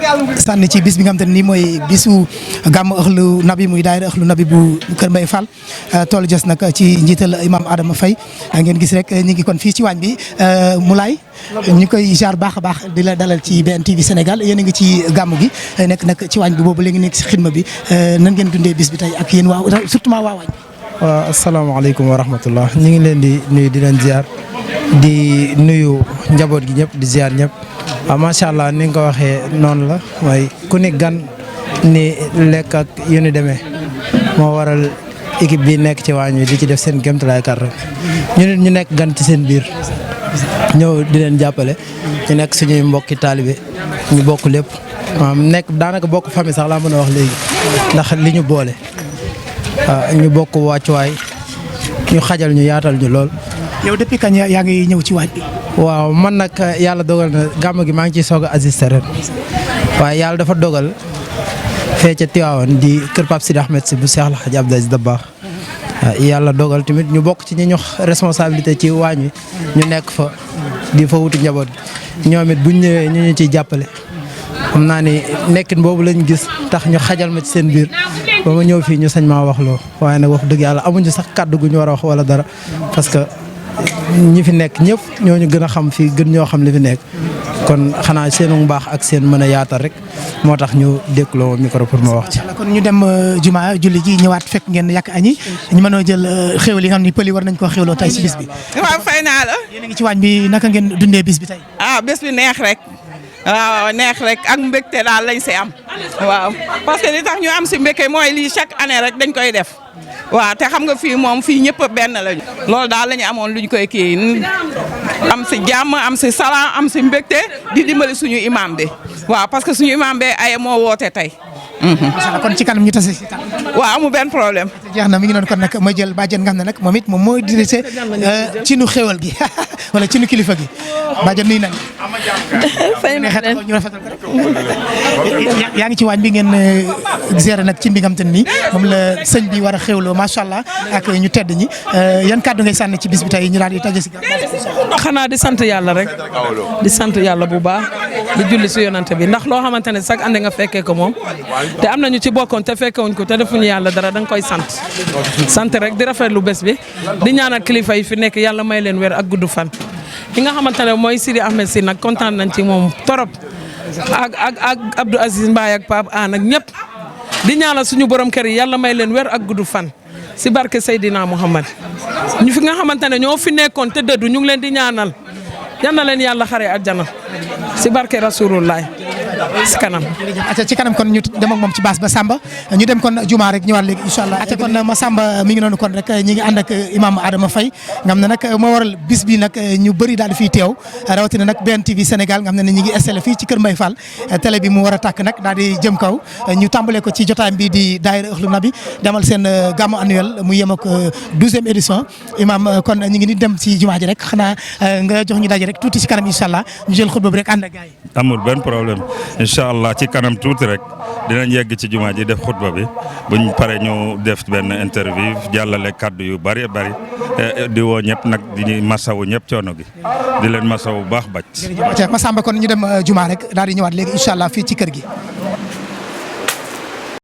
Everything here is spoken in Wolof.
sànni ci bis bi nga xam te ne nii mooy bisu gàmmu Ahlu Nabi muy daayira Ahlu Nabi bu Kër Mbaye Fall toolu jos nag ci njiital imam Adama Faye ngeen gis rek ñu ngi kon fii ci waañ bi Moulay ñu koy jaar baax a baax di la dalal ci BNTV Sénégal yéen a ngi ci gàmmu gi nekk nag ci waañ bi boobu léegi nekk ci xidma bi nan ngeen dundee bis bi tey ak yéen waa surtout waa waañ. waaw asalaamaaleykum wa rahmatullah ñu ngi leen di nuyu di leen ziar di nuyu njaboot gi ñëpp di ziar ñëpp. waaw macha allah ni nga ko waxee noonu la mooy ku ni gan ni lekk ak yu ni demee moo waral équipe bi nekk ci waañ wi di ci def seen kéemtalaay kàttan ñu nit ñu nekk gan ci seen biir ñëw di leen jàppale ñu nekk suñuy mbokki taalibe ñu bokk lépp nekk daanaka bokk famille sax laa mën a wax léegi ndax li ñu boole waaw ñu bokk wàccuwaay ñu xajal ñu yaatal ñu lool. yow depuis kañ yaa ngi ñëw ci waañ bi. waaw man nag yàlla dogal na gàmm gi maa ngi ciy soog a assisté ren waaye yàlla dafa dogal fee ca Tiwaawan di kër Pape Sidi Ahmed si bu Cheikh El Hadj Abdou Aziz Dabakh yàlla dogal tamit ñu bokk ci ñi ñu responsabilité ci waañ wi ñu nekk fa di fa wuti njaboot gi ñoom it buñ ñëwee ñu ciy jàppale xam naa ni nekkin boobu lañ gis tax ñu xajal ma ci seen biir ba ma ñëw fii ñu sañ maa wax loo waaye nag wax dëgg yàlla amuñu sax kàddu gu ñu war a wax wala dara parce que ñi fi nekk ñëpp ñoo ñu gën a xam fii gën ñoo xam li fi nekk kon xanaa seenu mbaax ak seen mën a yaatal rek moo tax ñu dékkuloo micro pour ma wax ci. kon ñu dem juma julli ji ñëwaat fekk ngeen yàq añi ñu mënoo jël xéwal yi nga xam ni pël yi war nañ koo xéwloo tey si bis bi. waaw fay naa la. yéen a ngi ci waañ bi naka ngeen dundee bis bi tey. bés bi neex rek. waaw neex rek ak mbégte daal lañ si am. waaw parce que li tax ñu am si mbégte mooy lii chaque année rek dañ koy def. waaw te xam nga fii moom fii ñëpp benn lañu. loolu daal la ñu amoon luñ koy kii am si jàmm am si salaam am si mbégte di dimbali suñu imam bi waaw parce que suñu imam bi ay moo woote tey. kon ci kanam ñu tase si kanam. waaw amul benn problème. jeex na mi ngi noonu kon nag ma jël bàjjen nga xam ne nag moom it moom mooy dirigé ci nu xéwal gi wala ci nu kilifa gi bàjjen nuyu nañ. fay na leen ñu rafetal ko rek. yaa ngi ci waañ bi ngeen gérer nag ci mbingam te nii moom la sëñ bi war a xéwloo macha allah ak ñu tedd ñi yan kàddu ngay sànni ci bis bi tey ñu daal di taje si. xanaa di sant yàlla rek di sant yàlla bu baax di julli si yonante bi ndax loo xamante ne sax ande nga fekkee ko moom te am nañu ci bokkoon te fekkewuñ ko te defuñu yàlla dara da nga koy sant rek di rafetlu bés bi di ñaanal kilifa yi fi nekk yàlla may leen wér ak gudd fan. ki nga xamante ne mooy Sidi Ahmed si nag kontaan nañ ci moom torop ak Abdou Aziz Mbaye ak Pape An ak ñëpp di ñaanal suñu borom kër yi yàlla may leen wér ak gudd fan si barke Seydina Muhammad ñu fi nga xamante ne ñoo fi nekkoon te dëddu ñu ngi leen di ñaanal yal na leen yàlla xare àjjana si barke Rasulullah si kanam. ci kanam kon ñu dem ak moom ci baas ba Samba ñu dem kon juma rek ñëwaat léegi incha allah. kon ma Samba mi ngi noonu kon rek ñi ngi ànd ak imam Adama Faye nga xam ne nag moo waral bis bi nag ñu bëri daal di fiy teew rawatina nag BNTV Sénégal nga xam ne ñi ngi installé fii ci Kër Mbaye Fall télé bi mu war a tàkk nag daal di jëm kaw ñu tàmbalee ko ci jotaay bi di daayira Ahlu Nabi demal seen gàmmu annuel mu yem ak 12e édition imam kon ñi ngi ni dem ci juma ji rek xanaa nga jox ñu daje rek tuuti ci kanam incha allah ñu jël xutba bi rek ànd ak gars yi. amul benn problème incha allah ci kanam tuuti rek dinañ yegg ci jumaa ji def xutba bi buñ pare ñu def benn interview jàllale kaddu yu bari bari di woo ñëpp nag di masawu ñëpp coono gi di leen masawu bu baax bàcc. jërëjëf Massamba kon ñu dem juma rek daal di ñëwaat léegi incha allah fii ci kër gi.